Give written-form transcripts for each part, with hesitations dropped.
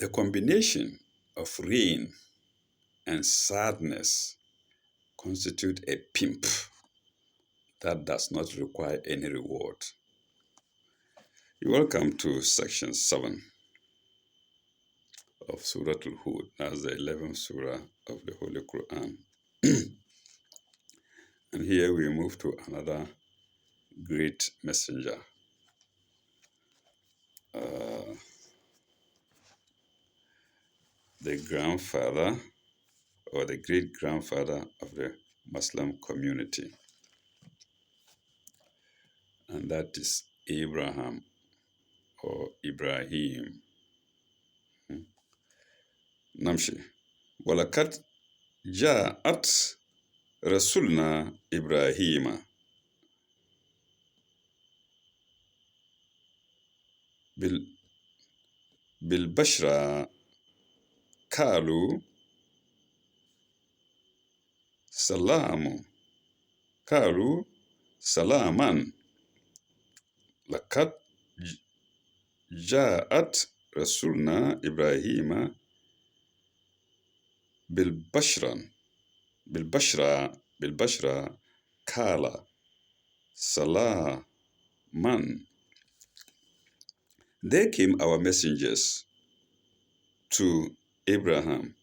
The combination of rain and sadness constitute a pimp that does not require any reward. You're welcome to section 7 of Surah Al-Hud. That's the 11th surah of the Holy Quran. And here we move to another great messenger. The grandfather or the great-grandfather of the Muslim community. And that is Abraham or Ibrahim. Namshi. Walakat ja'at Rasulna Ibrahima bil bashra kalu salamu kalu salaman lakat ja'at Rasulna Ibrahima bil bashra kala salaman. There came our messengers to Abraham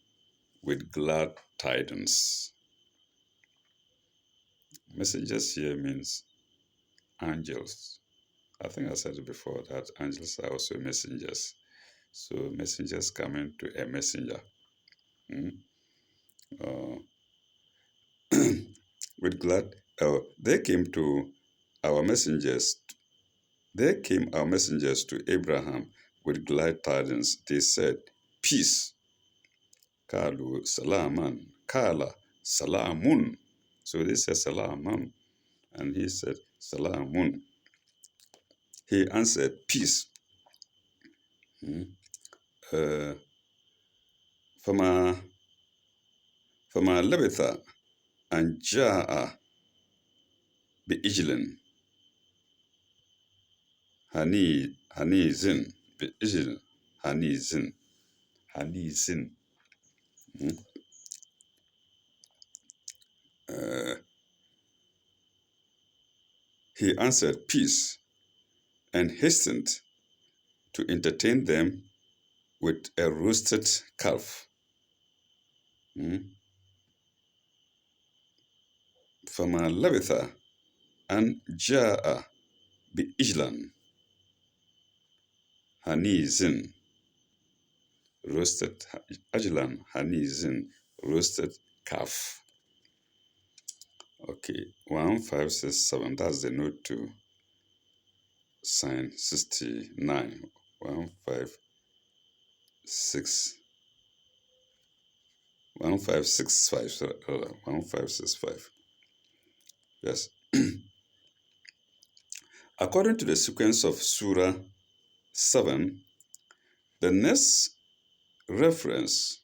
with glad tidings. Messengers here means angels. I think I said it before that angels are also messengers. So messengers coming to a messenger. With glad, they came our messengers. There came our messengers to Abraham with glad tidings. They said, peace. Kalu salaman. Kala salamun. So they said salaman. And he said salamun. He answered, peace. فما لبث أن جاء بإجل هنيز بإجل هنيز. He answered, peace, and hastened to entertain them with a roasted calf. فما لبث أن جاء بإجل هنيز roasted ajlan hanizin roasted calf. Okay, 1567. That's the note to sign 69. 1565. Sorry, 1565. Yes. According to the sequence of Surah 7, the next reference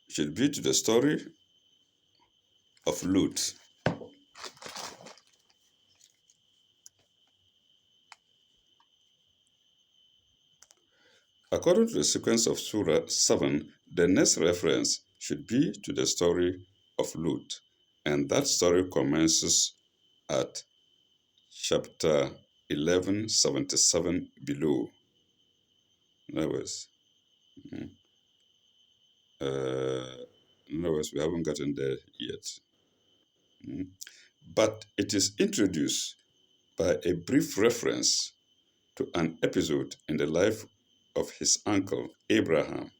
should be to the story of Lut. According to the sequence of Surah 7, the next reference should be to the story of Lut, and that story commences at chapter 1177 below. In other words, we haven't gotten there yet. But it is introduced by a brief reference to an episode in the life of his uncle Abraham,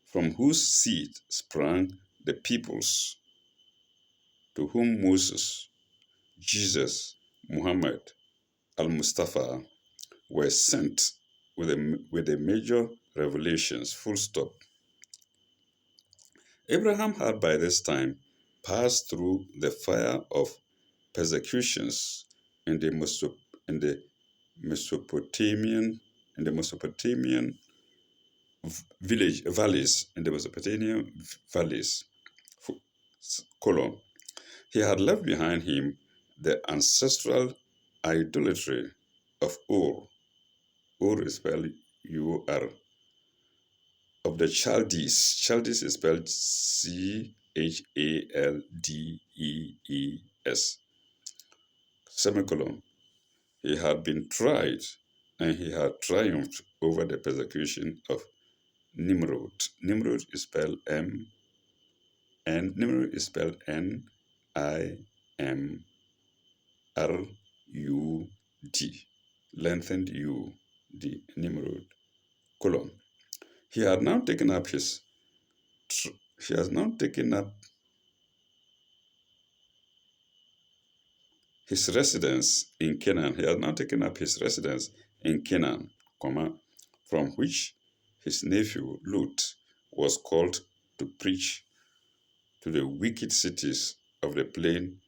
from whose seed sprang the peoples to whom Moses, Jesus, Muhammad, Al-Mustafa were sent with the major revelations, full stop. Abraham had by this time passed through the fire of persecutions in the Mesopotamian valleys. He had left behind him the ancestral idolatry of Ur. Ur is spelled U-R. of the Chaldees. Chaldees is spelled Chaldees, semicolon. He had been tried and he had triumphed over the persecution of Nimrod. Nimrod is spelled Nimrod, lengthened U, D, Nimrod, colon. He had now taken up he has now taken up his residence in Canaan. He has now taken up his residence in Canaan, from which his nephew Lut was called to preach to the wicked cities of the plain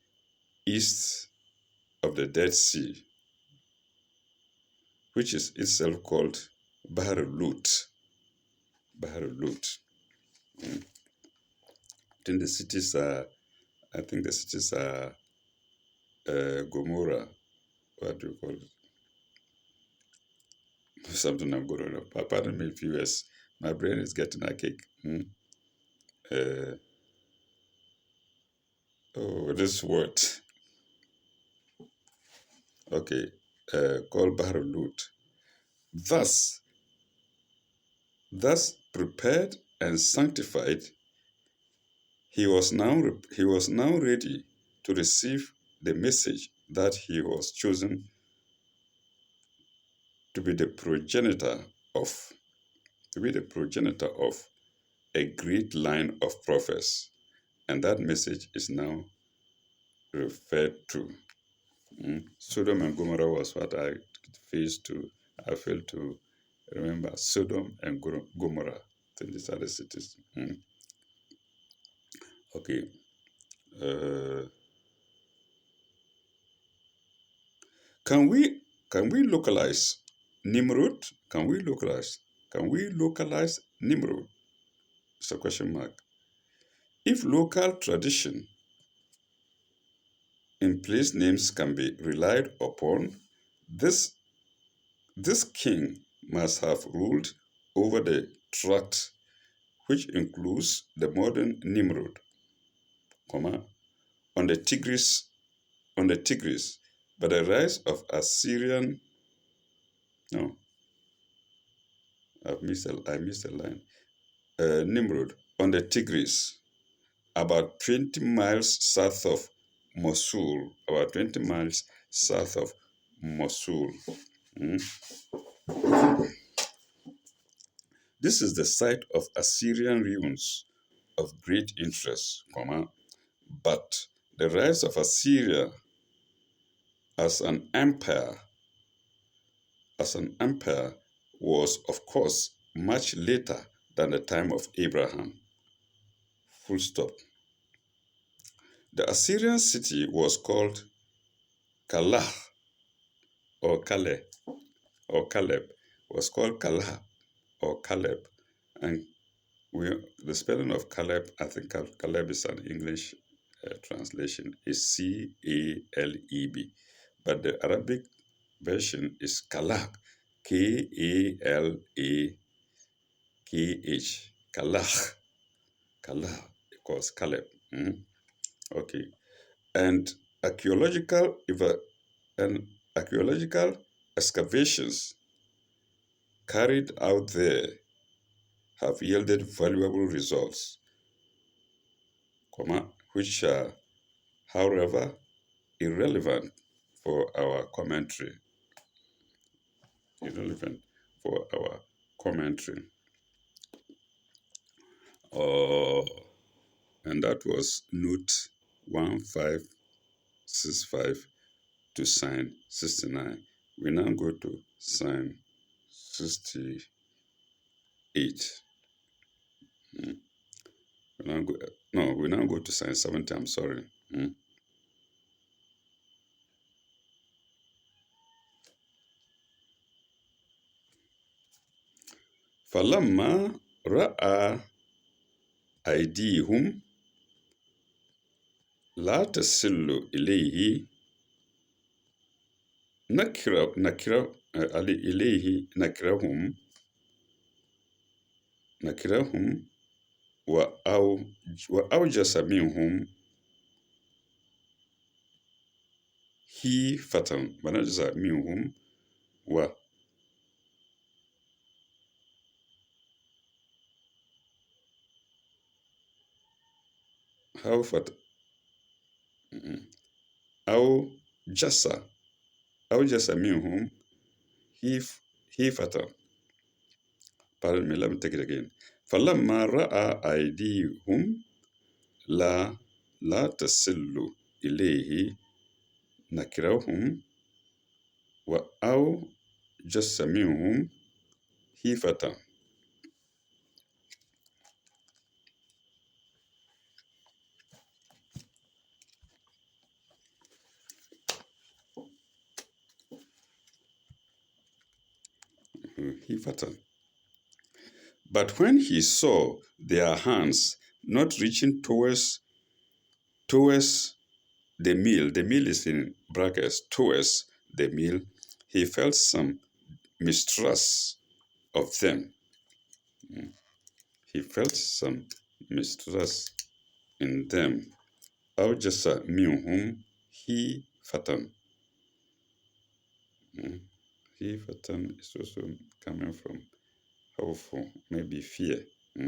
east of the Dead Sea, which is itself called Bahar Lut. Bahar Lut. I think the cities are Gomorrah. What do you call it? Something I'm going to know. Pardon me, viewers. My brain is getting a cake. This word. Okay. Called Bahar Lut. Thus prepared and sanctified, he was now ready to receive the message that he was chosen to be the progenitor of a great line of prophets, and that message is now referred to. Sodom and Gomorrah was what I failed to remember. Sodom and Gomorrah. Then these are the cities. Okay. Can we localize Nimrod? Can we localize Nimrod? It's a question mark. If local tradition in place names can be relied upon, this king must have ruled over the tract which includes the modern Nimrod, on the Tigris, but the rise of Assyrian. No, I missed a line. Nimrod on the Tigris, about 20 miles south of Mosul. Mm. This is the site of Assyrian ruins of great interest, but the rise of Assyria as an empire was, of course, much later than the time of Abraham. Full stop. The Assyrian city was called Kalah or Caleb, was called Kalah or Caleb, and the spelling of Caleb, I think Caleb is an English translation, is Caleb, but the Arabic version is Kalah, Kalakh, Kalah, equals Caleb. Okay, and archaeological excavations carried out there have yielded valuable results, which are, however, irrelevant for our commentary. And that was note 1565 to sign 69. We now go to sign 68. We now go to sign 70, I'm sorry. فَلَمَّا رَأَى أَيْدِيهُمْ لَا تَصِلُّ إِلَيْهِ نَكِرَهُمْ نكرهم وأوجس منهم خيفة ونجز منهم وخوفة أو جس أوجس منهم خيفة. Pardon me, let me take it again. فلما رأى أيديهم لا تصل إليه نكرهم وأوجس منهم خيفة. But when he saw their hands not reaching towards the meal is in brackets, towards the meal, he felt some mistrust of them. He felt some mistrust in them. أوجس منهم خيفة. خيفة is also coming from hopeful, maybe fear,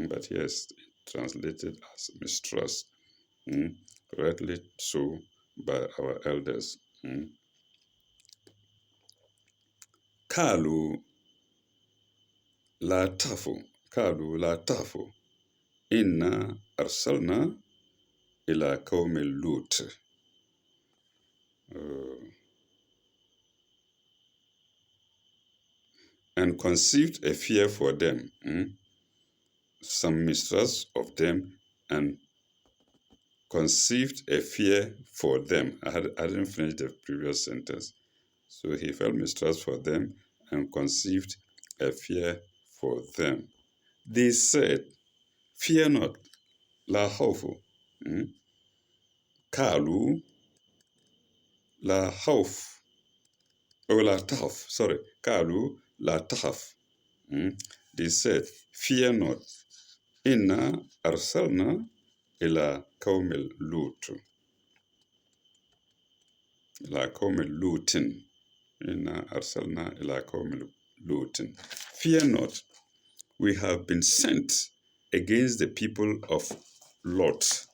but yes, translated as mistrust, rightly so by our elders. قالوا لا تخفوا إنا أرسلنا إلى قوم لوط. And conceived a fear for them, some mistrust of them, and conceived a fear for them. I didn't finish the previous sentence. So he felt mistrust for them and conceived a fear for them. They said, fear not, la khawfu. Kalu la khawf. Oh, la tahaf. Sorry. Kalu la tahaf. They said, fear not. Inna arsalna ila qawmil Lut. Ila qawmil Lutin. Inna arsalna ila qawmil Lutin. Fear not. We have been sent against the people of Lot.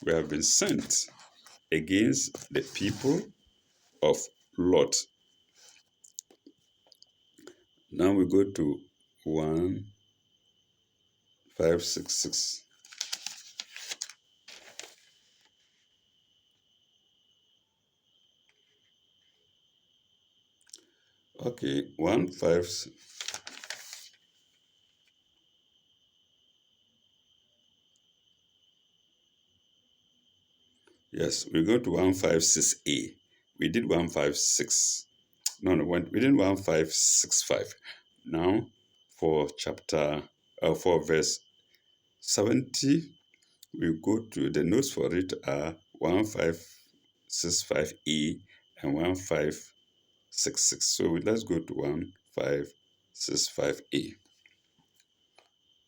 We have been sent against the people of Lot. Now we go to 1566. Okay, 15. Yes, we go to 156A. We did 156. No, we did 1565. Now, for verse 70, we go to the notes for it are 1565A and 1566. So let's go to 1565A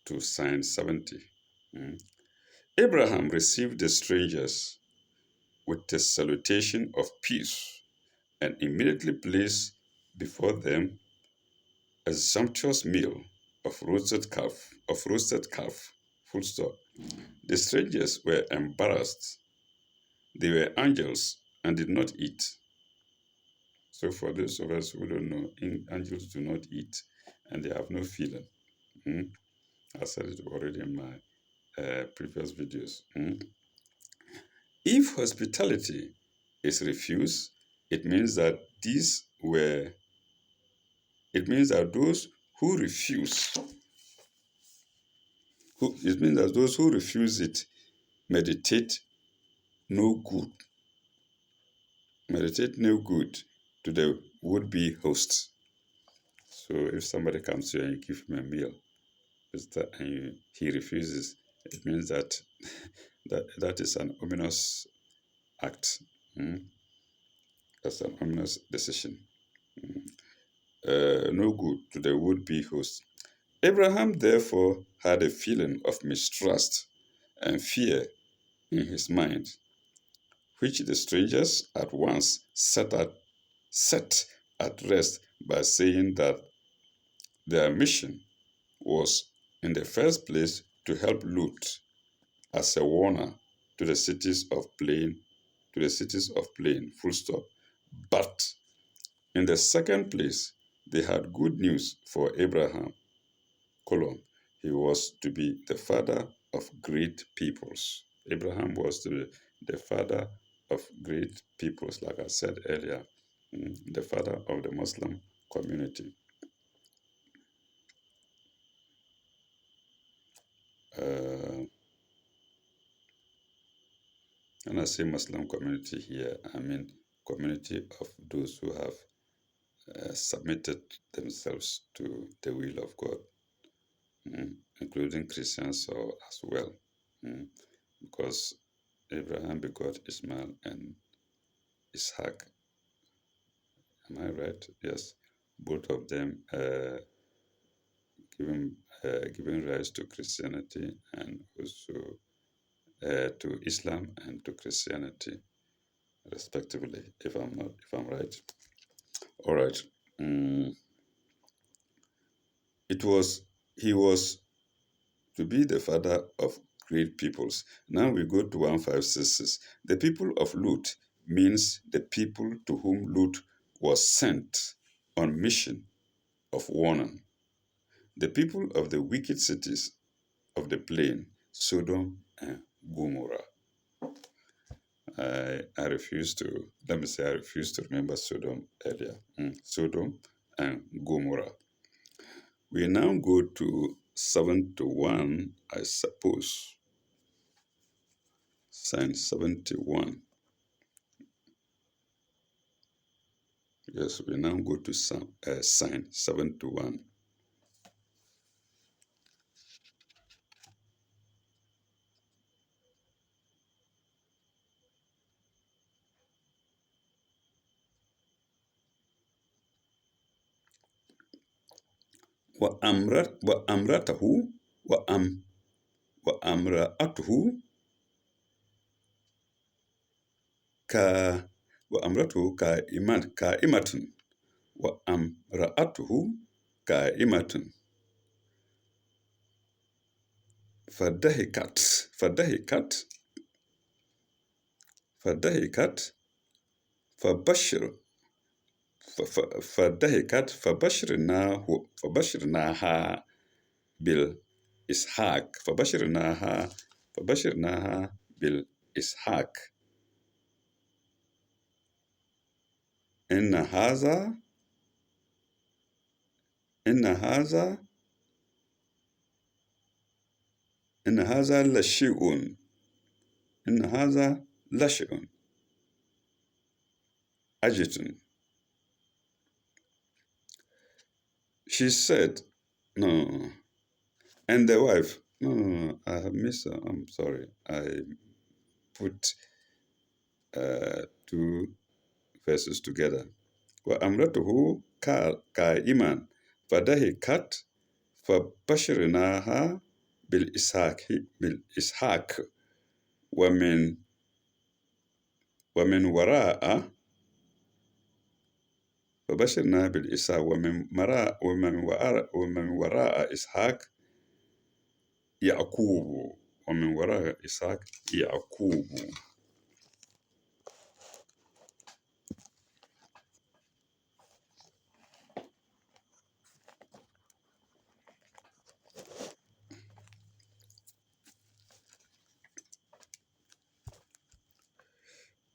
to sign 70. Abraham received the strangers with a salutation of peace and immediately placed before them a sumptuous meal of roasted calf. Full stop. The strangers were embarrassed. They were angels and did not eat. So for those of us who don't know, angels do not eat and they have no feeling. I said it already in my previous videos. If hospitality is refused, it means that those who refuse it meditate no good to the would-be host. So if somebody comes to you and you give him a meal and he refuses, it means that that is an ominous act. That's an ominous decision. No good to the would-be host. Abraham therefore had a feeling of mistrust and fear in his mind, which the strangers at once set at rest by saying that their mission was in the first place to help Lut as a warner to the cities of plain, full stop. But in the second place, they had good news for Abraham, colon. He was to be the father of great peoples. Abraham was to be the father of great peoples, like I said earlier, the father of the Muslim community. Uh, and I say Muslim community here, I mean community of those who have submitted themselves to the will of God, including Christians as well, because Abraham begot Ishmael and Isaac. Am I right? Yes. Both of them giving rise to Christianity and also to Islam and to Christianity, respectively. If I'm right. All right. Mm, it was he was to be the father of great peoples. Now we go to 1566. The people of Lut means the people to whom Lut was sent on mission of warning. The people of the wicked cities of the plain, Sodom and Gomorrah. I refuse to, let me say, I refuse to remember Sodom earlier. Sodom and Gomorrah. We now go to 71, I suppose. Sign 71. Yes, we now go to sign 71. وأمرته وأم وأمرأته ka وأمرته كائمة وأمرأته كائمة فضحكت فضحكت فضحكت فبشر فضحكت فبشرناها بالإسحاق فبشرناها بالإسحاق إن هذا إن هذا إن هذا لشيء إن هذا لشيء عجيب. She said, no, and the wife, no, I have missed, I'm sorry. I put two verses together. وأمرته كائما فضحكت فبشرناها بالإسحاق ومن ومن وراء فبشرناها بالإسحاق ومن وراء إسحاق يعقوب ومن وراء إسحاق يعقوب.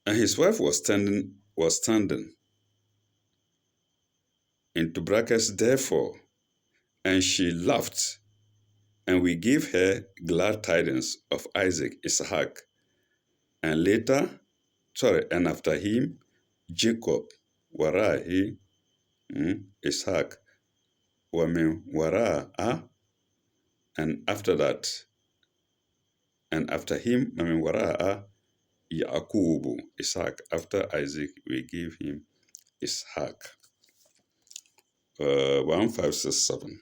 And his wife was standing into brackets therefore, and she laughed, and we gave her glad tidings of Isaac, Isaac, and and after him, Jacob, Warahi, Isaac, Wamin Wara'a, and after that, and after him, Wamin Wara'a, Yaqubu, Isaac. After Isaac, we give him Isaac. 1567.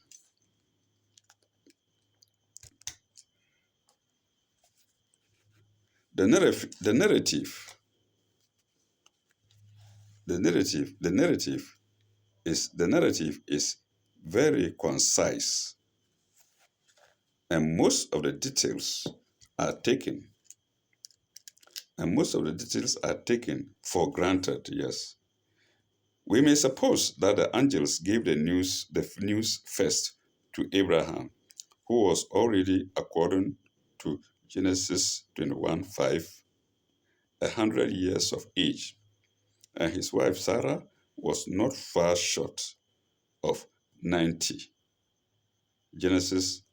The narrative, the narrative, the narrative is very concise, and most of the details are taken, for granted. Yes, we may suppose that the angels gave the news first to Abraham, who was already, according to Genesis 21:5, 100 years of age, and his wife Sarah was not far short of 90. Genesis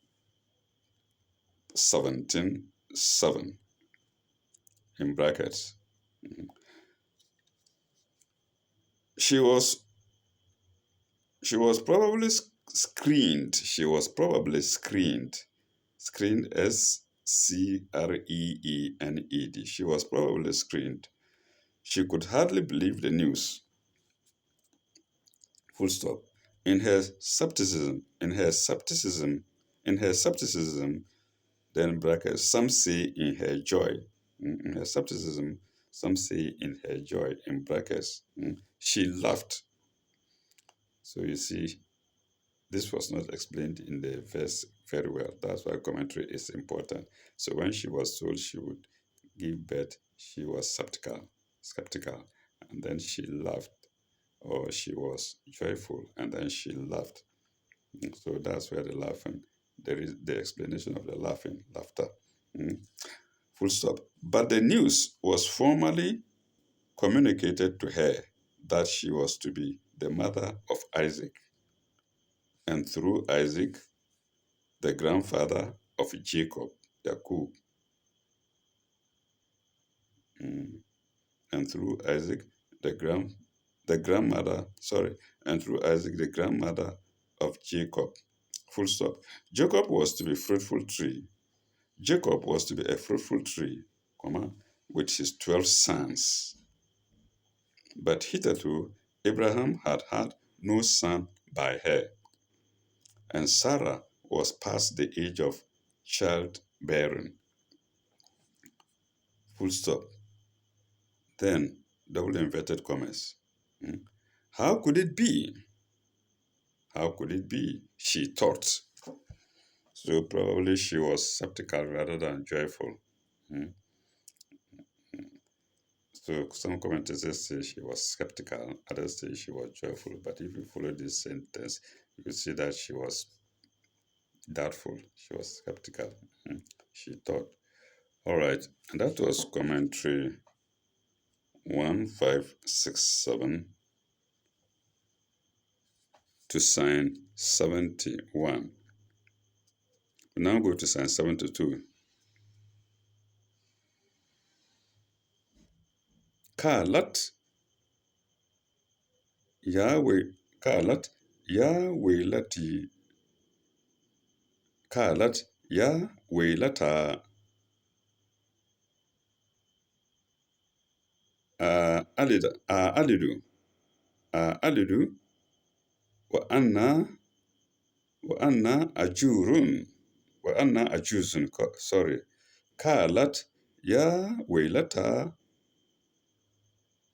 17:7 in brackets. She was she was probably screened. She was probably screened. Screened, Screened. She was probably screened. She could hardly believe the news. Full stop. In her skepticism, then brackets, some say in her joy. In her skepticism, some say in her joy, in brackets. She laughed. So you see, this was not explained in the verse very well. That's why commentary is important. So when she was told she would give birth, she was skeptical, and then she laughed, or she was joyful, and then she laughed. So that's where the laughing, there is the explanation of the laughter. Full stop. But the news was formally communicated to her that she was to be the mother of Isaac, and through Isaac, the grandfather of Jacob, Jacob, and through Isaac, the grandmother, sorry, and through Isaac, the grandmother of Jacob. Full stop. Jacob was to be a fruitful tree, with his 12 sons. But hitherto, Abraham had had no son by her, and Sarah was past the age of childbearing. Full stop. Then, double inverted commas. How could it be? How could it be? She thought. So probably she was skeptical rather than joyful. So some commentators say she was skeptical, others say she was joyful. But if you follow this sentence, you will see that she was doubtful. She was skeptical. She thought. All right, and that was commentary 1567 to sign 71. We now go to sign 72. Kalat Yahweh Kalat Yahweh Kalat Yahweh Alidu Alidu wa anna ajurun sorry, Kalat Yahweh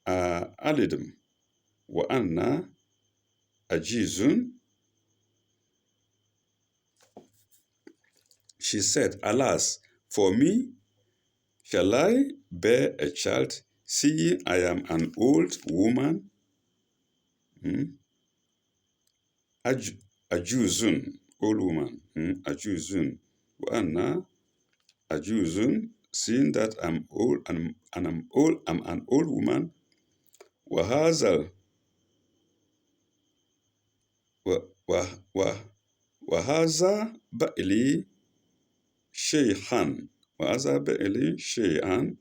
Alidum wa anna ajizun. She said, Alas, for me, shall I bear a child, seeing I am an old woman? Ajuzun, old woman. Ajuzun. Wa anna ajuzun, seeing that I'm old and I'm an old woman. Wahazal Wahaza Ba'ili Shehan. Wahaza Ba'ili Shehan,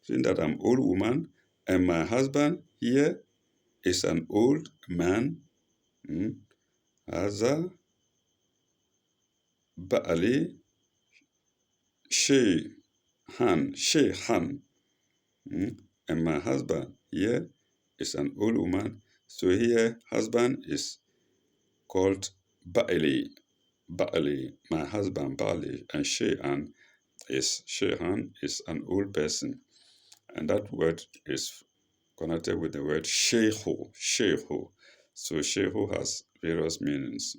seeing that I'm old woman, and my husband here is an old man. Haza Ba'ali Shehan. And my husband here is an old woman. So here, husband is called Ba'ali. Ba'ali, my husband Ba'ali, and Shehan is Shehan is an old person, and that word is connected with the word Shehu. Shehu. So Shehu has various meanings.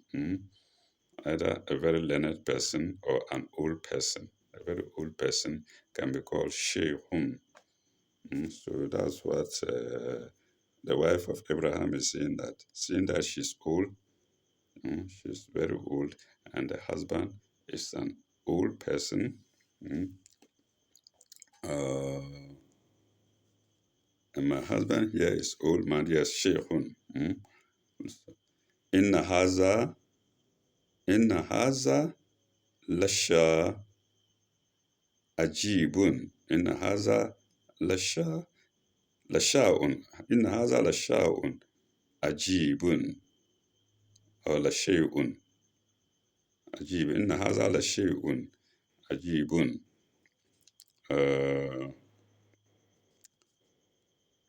Either a very learned person or an old person. A very old person can be called Shehun. So that's what the wife of Abraham is saying, that seeing that she's old, she's very old, and the husband is an old person. Uh, and my husband here is old man, yes, Shehun. Inna haza, inna haza lasha ajibun. Inna haza lasha lasha'un. Inna haza lasha'un ajibun. Or lashay'un. Ajib. Inna haza lashay'un ajibun.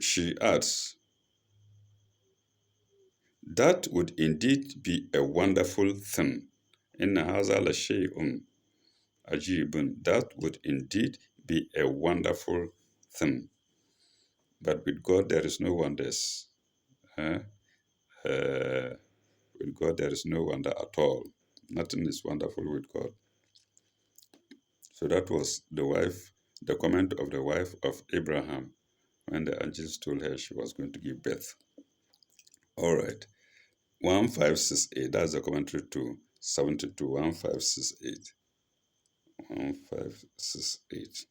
She adds, that would indeed be a wonderful thing. Inna haza lashay'un ajibun. That would indeed be a wonderful thing. But with God there is no wonders. With God there is no wonder at all. Nothing is wonderful with God. So that was the comment of the wife of Abraham when the angels told her she was going to give birth. All right. 1568. That's the commentary to 72. 1568. 1568.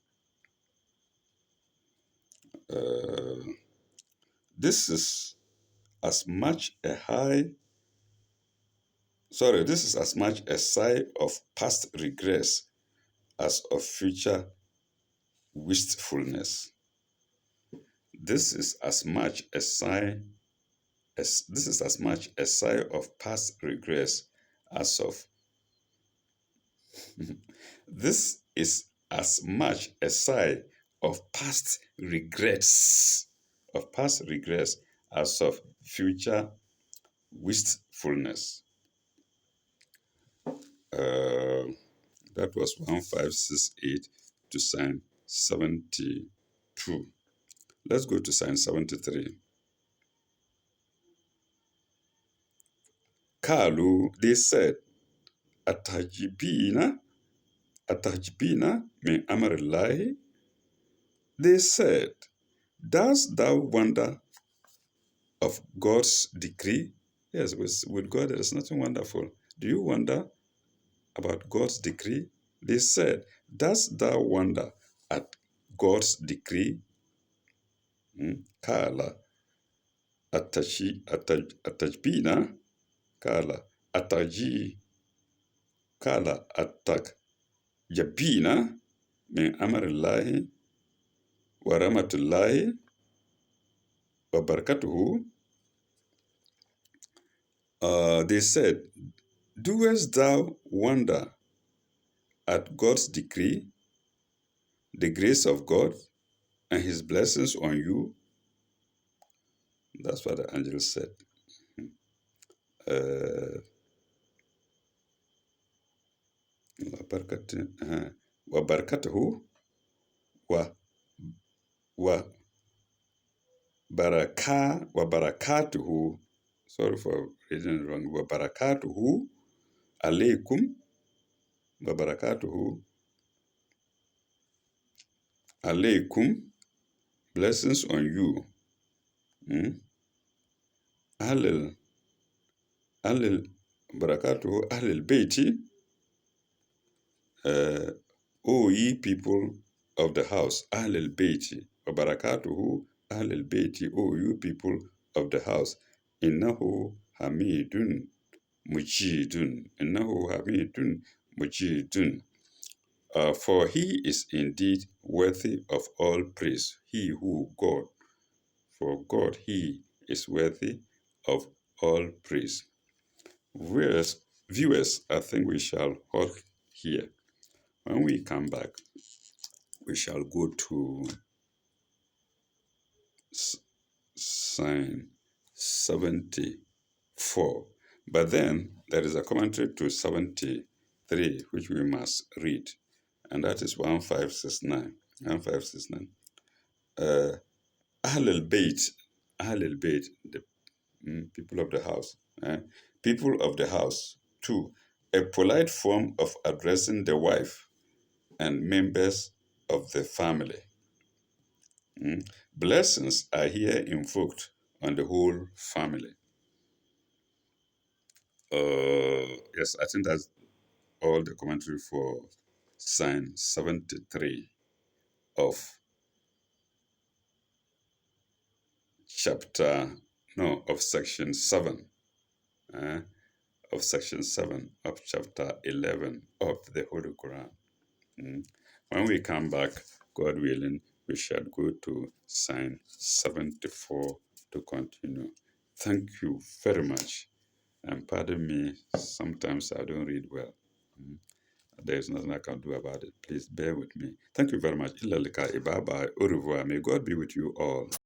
This is as much a this is as much a sigh of past regrets as of future wistfulness. This is as much a sigh of past regrets as of this is as much a sigh of past regrets as of future wistfulness. That was 1568 to sign 72. Let's go to sign 73. Kalu, they said, Atajibina min amarillahi. They said, does thou wonder of God's decree? Yes, with God there is nothing wonderful. Do you wonder about God's decree? They said, does thou wonder at God's decree? Kala atajbina. Kala ataji. Kala atajabina min amarillahi wa rahmatullahi wa barakatuhu. They said, doest thou wonder at God's decree, the grace of God, and his blessings on you? That's what the angel said. Wa barakatuhu wa barakatuhu. Sorry for reading it wrong. Wa barakatuhu alaykum. Wa barakatuhu alaykum. Blessings on you. Ahlil barakatuhu ahlil bayti. O ye people of the house, Ahlul Bayti, wa barakatuhu Ahlul Bayti, O you people of the house, innahu hamidun mujidun, innahu hamidun mujidun. For he is indeed worthy of all praise. He who God, for God he is worthy of all praise. Viewers, I think we shall halt here. When we come back, we shall go to sign 74. But then there is a commentary to 73 which we must read. and that is 1569. 1569. Uh, Ahl al-Bayt, Ahl al-Bayt, the people of the house. People of the house. 2. A polite form of addressing the wife and members of the family. Blessings are here invoked on the whole family. Yes, I think that's all the commentary for sign 73 of chapter, no, of section 7, uh, of section 7 of chapter 11 of the Holy Quran. When we come back, God willing, we shall go to sign 74 to continue. Thank you very much. And pardon me, sometimes I don't read well. There's nothing I can do about it. Please bear with me. Thank you very much. Bye bye. Au revoir. May God be with you all.